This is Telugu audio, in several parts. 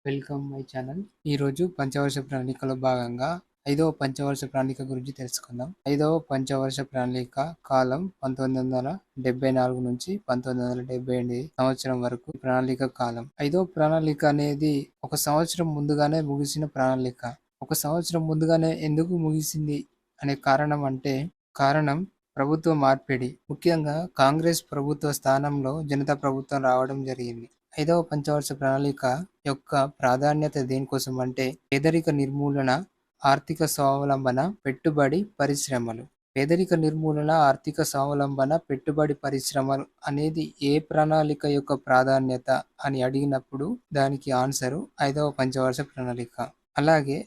Welcome my channel. ఈరోజు పంచవర్ష ప్రణాళికలో భాగంగా 5వ పంచవర్ష ప్రణాళిక గురించి తెలుసుకుందాం. 5వ పంచవర్ష ప్రణాళిక కాలం 1974 నుంచి 1978 సంవత్సరం వరకు ప్రణాళిక కాలం. 5వ ప్రణాళిక అనేది ఒక సంవత్సరం ముందుగానే ముగిసిన ప్రణాళిక. ఒక సంవత్సరం ముందుగానే ఎందుకు ముగిసింది అనే కారణం ప్రభుత్వ మార్పిడి. ముఖ్యంగా కాంగ్రెస్ ప్రభుత్వ స్థానంలో జనతా ప్రభుత్వం రావడం జరిగింది. 5వ పంచవర్ష ప్రణాళిక యొక్క ప్రాధాన్యత దేనికోసం అంటే పేదరిక నిర్మూలన, ఆర్థిక స్వావలంబన, పెట్టుబడి పరిశ్రమలు. పేదరిక నిర్మూలన, ఆర్థిక స్వావలంబన, పెట్టుబడి పరిశ్రమలు అనేది ఏ ప్రణాళిక యొక్క ప్రాధాన్యత అని అడిగినప్పుడు దానికి ఆన్సరు 5వ పంచవర్ష ప్రణాళిక. అలాగే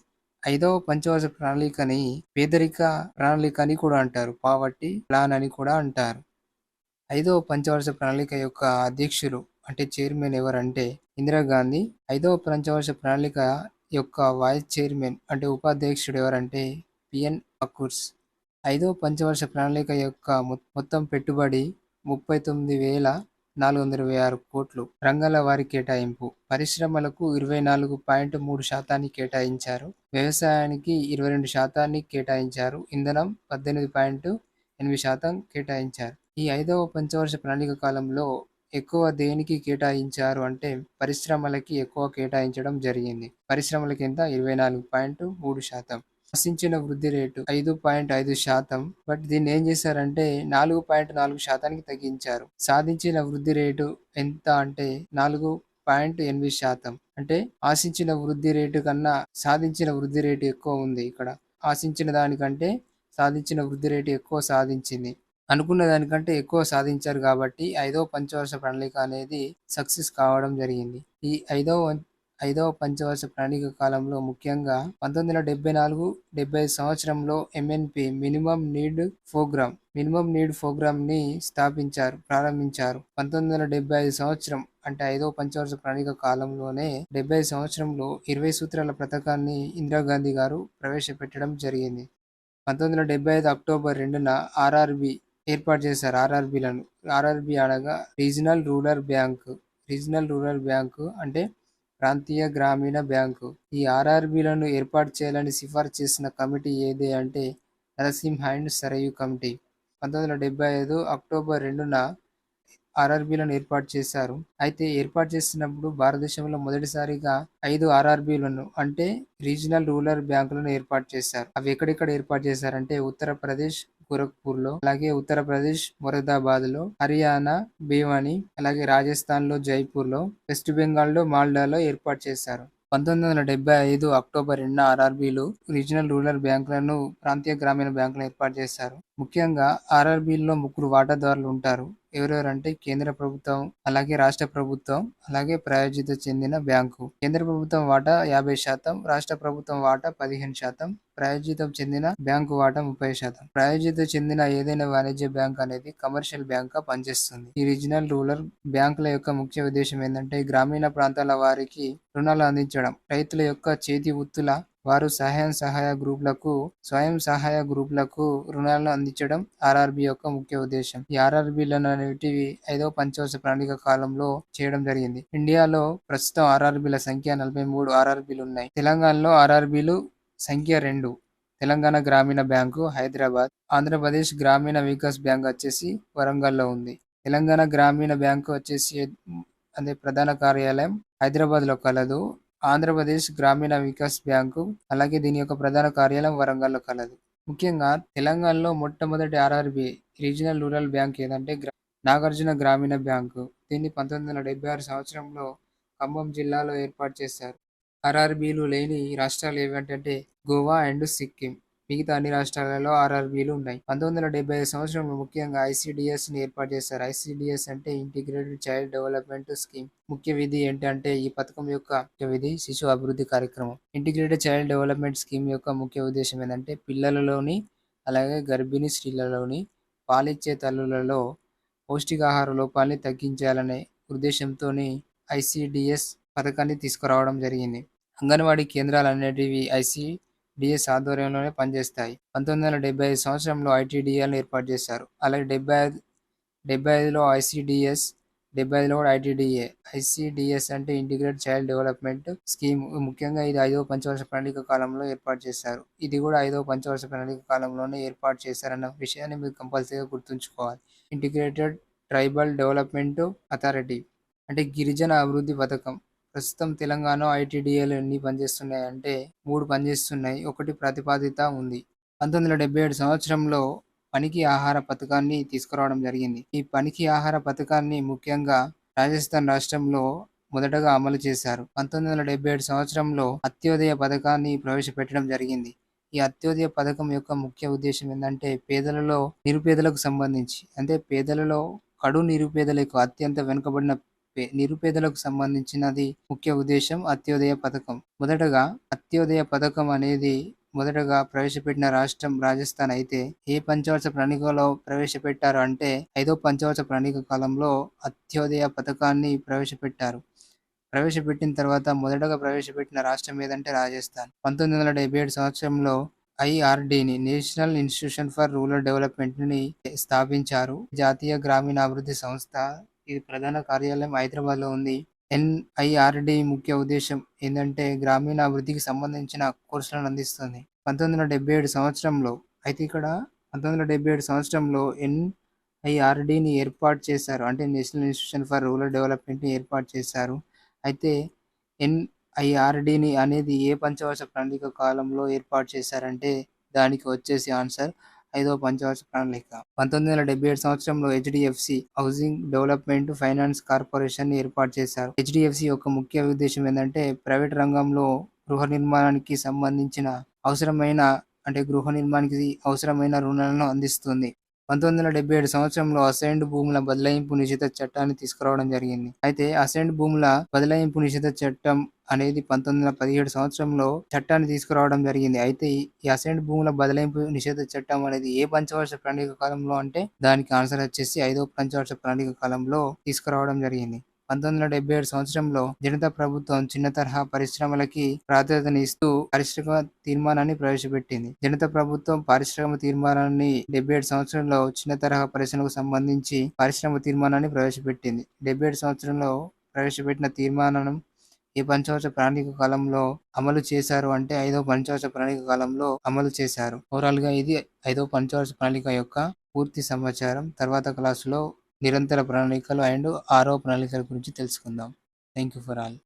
5వ పంచవర్ష ప్రణాళికని పేదరిక ప్రణాళిక అని కూడా అంటారు. పావర్టీ ప్లాన్ అని కూడా అంటారు. 5వ పంచవర్ష ప్రణాళిక యొక్క అధ్యక్షులు అంటే చైర్మన్ ఎవరంటే ఇందిరాగాంధీ. 5వ పంచవర్ష ప్రణాళిక యొక్క వైస్ చైర్మన్ అంటే ఉపాధ్యక్షుడు ఎవరంటే పిఎన్ అకూర్స్. 5వ పంచవర్ష ప్రణాళిక యొక్క మొత్తం పెట్టుబడి 39,426 కోట్లు. రంగాల వారి కేటాయింపు పరిశ్రమలకు 24.3% కేటాయించారు. వ్యవసాయానికి 22% కేటాయించారు. ఇంధనం 18.8% కేటాయించారు. ఈ 5వ పంచవర్ష ప్రణాళిక కాలంలో ఎక్కువ దేనికి కేటాయించారు అంటే పరిశ్రమలకి ఎక్కువ కేటాయించడం జరిగింది. పరిశ్రమలకి ఎంత 24.3%. ఆశించిన వృద్ధి రేటు 5.5%. బట్ దీన్ని ఏం చేశారంటే 4.4%కి తగ్గించారు. సాధించిన వృద్ధి రేటు ఎంత అంటే 4.8%. అంటే ఆశించిన వృద్ధి రేటు కన్నా సాధించిన వృద్ధి రేటు ఎక్కువ ఉంది. ఇక్కడ ఆశించిన దానికంటే సాధించిన వృద్ధి రేటు ఎక్కువ సాధించింది. అనుకున్న దానికంటే ఎక్కువ సాధించారు కాబట్టి 5వ పంచవర్ష ప్రణాళిక అనేది సక్సెస్ కావడం జరిగింది. ఈ ఐదవ పంచవర్ష ప్రణాళిక కాలంలో ముఖ్యంగా 1974-75 సంవత్సరంలో ఎంఎన్పి మినిమం నీడ్ ప్రోగ్రామ్ ని ప్రారంభించారు. 1975 సంవత్సరం అంటే 5వ పంచవర్ష ప్రణాళిక కాలంలోనే 75 సంవత్సరంలో 20 సూత్రాల పథకాన్ని ఇందిరాగాంధీ గారు ప్రవేశపెట్టడం జరిగింది. 1975 అక్టోబర్ 2న ఆర్ఆర్బి ఏర్పాటు చేశారు. ఆర్ఆర్బి అనగా రీజనల్ రూరల్ బ్యాంకు అంటే ప్రాంతీయ గ్రామీణ బ్యాంకు. ఈ ఆర్ఆర్బిలను ఏర్పాటు చేయాలని సిఫార్సు చేసిన కమిటీ ఏది అంటే Narasimha and Sarayu committee. 1975 October 2న ఆర్ఆర్బిలను ఏర్పాటు చేశారు. అయితే ఏర్పాటు చేసినప్పుడు భారతదేశంలో మొదటిసారిగా 5 ఆర్ఆర్బిలను అంటే రీజనల్ రూరల్ బ్యాంకులను ఏర్పాటు చేశారు. అవి ఎక్కడెక్కడ ఏర్పాటు చేశారంటే ఉత్తరప్రదేశ్ గోరఖ్పూర్లో, అలాగే ఉత్తరప్రదేశ్ మొరాదాబాద్లో, హర్యానా భివానీ, అలాగే రాజస్థాన్లో జైపూర్లో, వెస్ట్ బెంగాల్లో మాల్డాలో ఏర్పాటు చేశారు. 1975 అక్టోబర్ 2న ఆర్ఆర్బిలు రీజనల్ రూరల్ బ్యాంకులను ప్రాంతీయ గ్రామీణ బ్యాంకులను ఏర్పాటు చేశారు. ముఖ్యంగా ఆర్ఆర్బిల్లో 3 వాటాదారులు ఉంటారు. ఎవరెవరంటే కేంద్ర ప్రభుత్వం, అలాగే రాష్ట్ర ప్రభుత్వం, అలాగే ప్రాయోజిత చెందిన బ్యాంకు. కేంద్ర ప్రభుత్వం వాటా 50%, రాష్ట్ర ప్రభుత్వం వాటా 15%, ప్రాయోజితం చెందిన బ్యాంకు వాటా 30%. ప్రాయోజిత చెందిన ఏదైనా వాణిజ్య బ్యాంక్ అనేది కమర్షియల్ బ్యాంక్ గా పనిచేస్తుంది. ఈ రీజనల్ రూరల్ బ్యాంకుల యొక్క ముఖ్య ఉద్దేశం ఏంటంటే గ్రామీణ ప్రాంతాల వారికి రుణాలు అందించడం. రైతుల యొక్క చేతి వృత్తుల వారు స్వయం సహాయ గ్రూపులకు రుణాలను అందించడం ఆర్ఆర్బి యొక్క ముఖ్య ఉద్దేశం. ఈ ఆర్ఆర్బిలను అనేటివి 5వ పంచవర్ష ప్రణాళిక కాలంలో చేయడం జరిగింది. ఇండియాలో ప్రస్తుతం ఆర్ఆర్బిల సంఖ్య 43 ఆర్ఆర్బిలు ఉన్నాయి. తెలంగాణలో ఆర్ఆర్బిలు సంఖ్య 2. తెలంగాణ గ్రామీణ బ్యాంకు హైదరాబాద్, ఆంధ్రప్రదేశ్ గ్రామీణ వికాస్ బ్యాంక్ వచ్చేసి వరంగల్లో ఉంది. తెలంగాణ గ్రామీణ బ్యాంకు వచ్చేసి అదే ప్రధాన కార్యాలయం హైదరాబాద్లో కలదు. ఆంధ్రప్రదేశ్ గ్రామీణ వికాస్ బ్యాంకు అలాగే దీని యొక్క ప్రధాన కార్యాలయం వరంగల్లో కలదు. ముఖ్యంగా తెలంగాణలో మొట్టమొదటి ఆర్ఆర్బి రీజనల్ రూరల్ బ్యాంక్ ఏదంటే నాగార్జున గ్రామీణ బ్యాంకు. దీన్ని 1976 సంవత్సరంలో ఖమ్మం జిల్లాలో ఏర్పాటు చేశారు. ఆర్ఆర్బీలు లేని రాష్ట్రాలు ఏవంటే గోవా అండ్ సిక్కిం. మిగతా అన్ని రాష్ట్రాలలో ఆర్ఆర్బీలు ఉన్నాయి. 1975 సంవత్సరంలో ముఖ్యంగా ఐసిడిఎస్ ని ఏర్పాటు చేశారు. ఐసిడిఎస్ అంటే ఇంటిగ్రేటెడ్ చైల్డ్ డెవలప్మెంట్ స్కీమ్. ముఖ్య విధి ఏంటంటే ఈ పథకం యొక్క ముఖ్య విధి శిశు అభివృద్ధి కార్యక్రమం. ఇంటిగ్రేటెడ్ చైల్డ్ డెవలప్మెంట్ స్కీమ్ యొక్క ముఖ్య ఉద్దేశం ఏంటంటే పిల్లలలోని అలాగే గర్భిణీ స్త్రీలలోని పాలిచ్చే తల్లులలో పౌష్టికాహార లోపాన్ని తగ్గించాలనే ఉద్దేశంతో ఐసిడిఎస్ పథకాన్ని తీసుకురావడం జరిగింది. అంగన్వాడీ కేంద్రాలు అనేటివి ఐసిడిఎస్ ఆధ్వర్యంలోనే పనిచేస్తాయి. 1975 సంవత్సరంలో ఐటీడీఏలను ఏర్పాటు చేశారు. అలాగే 75లో ఐసిడిఎస్ 75లో కూడా ఐటీడీఏ. ఐసీడీఎస్ అంటే ఇంటిగ్రేటెడ్ చైల్డ్ డెవలప్మెంట్ స్కీమ్. ముఖ్యంగా ఇది 5వ పంచవర్ష ప్రణాళిక కాలంలో ఏర్పాటు చేశారు. ఇది కూడా 5వ పంచవర్ష ప్రణాళిక కాలంలోనే ఏర్పాటు చేశారన్న విషయాన్ని మీరు కంపల్సరీగా గుర్తుంచుకోవాలి. ఇంటిగ్రేటెడ్ ట్రైబల్ డెవలప్మెంట్ అథారిటీ అంటే గిరిజన అభివృద్ధి పథకం. ప్రస్తుతం తెలంగాణ ఐటీడీఏలు ఎన్ని పనిచేస్తున్నాయి అంటే 3 పనిచేస్తున్నాయి. ఒకటి ప్రతిపాదిత ఉంది. 1977 సంవత్సరంలో పనికి ఆహార పథకాన్ని తీసుకురావడం జరిగింది. ఈ పనికి ఆహార పథకాన్ని ముఖ్యంగా రాజస్థాన్ రాష్ట్రంలో మొదటగా అమలు చేశారు. 1977 సంవత్సరంలో అంత్యోదయ పథకాన్ని ప్రవేశపెట్టడం జరిగింది. ఈ అంత్యోదయ పథకం యొక్క ముఖ్య ఉద్దేశ్యం ఏందంటే పేదలలో నిరుపేదలకు సంబంధించి, అంటే పేదలలో కడు నిరుపేదలకు అత్యంత వెనుకబడిన నిరుపేదలకు సంబంధించినది ముఖ్య ఉద్దేశం అంత్యోదయ పథకం. మొదటగా అంత్యోదయ పథకం అనేది మొదటగా ప్రవేశపెట్టిన రాష్ట్రం రాజస్థాన్ అయితే, ఏ పంచవర్ష ప్రణాళికలో ప్రవేశపెట్టారు అంటే 5వ పంచవర్ష ప్రణాళిక కాలంలో అంత్యోదయ పథకాన్ని ప్రవేశపెట్టారు. ప్రవేశపెట్టిన తర్వాత మొదటగా ప్రవేశపెట్టిన రాష్ట్రం ఏదంటే రాజస్థాన్. 1977 సంవత్సరంలో ఐఆర్డీని నేషనల్ ఇన్స్టిట్యూషన్ ఫర్ రూరల్ డెవలప్మెంట్‌ని స్థాపించారు. జాతీయ గ్రామీణాభివృద్ధి సంస్థ. ఇది ప్రధాన కార్యాలయం హైదరాబాద్‌లో ఉంది. ఎన్ఐఆర్‌డి ముఖ్య ఉద్దేశ్యం ఏందంటే గ్రామీణాభివృద్ధికి సంబంధించిన కోర్సులను అందిస్తుంది. 1977 సంవత్సరంలో అయితే ఇక్కడ 1977 సంవత్సరంలో ఎన్ఐఆర్‌డిని ఏర్పాటు చేశారు. అంటే నేషనల్ ఇన్స్టిట్యూషన్ ఫర్ రూరల్ డెవలప్మెంట్‌ని ఏర్పాటు చేశారు. అయితే ఎన్ఐఆర్‌డిని అనేది ఏ పంచవర్ష ప్రణాళిక కాలంలో ఏర్పాటు చేశారంటే దానికి వచ్చేసి ఆన్సర్ 5వ పంచవర్ష ప్రణాళిక. 1977 సంవత్సరంలో హెచ్‌డిఎఫ్‌సి హౌసింగ్ డెవలప్మెంట్ ఫైనాన్స్ కార్పొరేషన్‌ని ఏర్పాటు చేశారు. హెచ్‌డిఎఫ్‌సి యొక్క ముఖ్య ఉద్దేశ్యం ఏందంటే ప్రైవేట్ రంగంలో గృహ నిర్మాణానికి సంబంధించిన అవసరమైన గృహ నిర్మాణానికి అవసరమైన రుణాలను అందిస్తుంది. 1977 సంవత్సరంలో అసైన్డ్ భూముల బదలాయింపు నిషేధ చట్టాన్ని తీసుకురావడం జరిగింది. అయితే అసైన్డ్ భూముల బదలాయింపు నిషేధ చట్టం అనేది 1917 సంవత్సరంలో చట్టాన్ని తీసుకురావడం జరిగింది. అయితే ఈ అసైన్డ్ భూముల బదలాయింపు నిషేధ చట్టం అనేది ఏ పంచవర్ష ప్రణాళిక కాలంలో అంటే దానికి ఆన్సర్ వచ్చేసి 5వ పంచవర్ష ప్రణాళిక కాలంలో తీసుకురావడం జరిగింది. 1977 సంవత్సరంలో జనతా ప్రభుత్వం చిన్న తరహా పరిశ్రమలకి ప్రాధాన్యతనిస్తూ పారిశ్రామిక తీర్మానాన్ని ప్రవేశపెట్టింది. జనతా ప్రభుత్వం పారిశ్రామిక తీర్మానాన్ని 77 సంవత్సరంలో చిన్న తరహా పరిశ్రమలకు సంబంధించి పారిశ్రామిక తీర్మానాన్ని ప్రవేశపెట్టింది. 77 సంవత్సరంలో ప్రవేశపెట్టిన తీర్మానం ఏ పంచవర్ష ప్రణాళిక కాలంలో అమలు చేశారు అంటే 5వ పంచవర్ష ప్రణాళిక కాలంలో అమలు చేశారు. ఓవరాల్‌గా ఇది 5వ పంచవర్ష ప్రణాళిక యొక్క పూర్తి సమాచారం. తర్వాత క్లాసులో నిరంతర ప్రణాళికలు అండ్ 6వ ప్రణాళికల గురించి తెలుసుకుందాం. Thank you for all.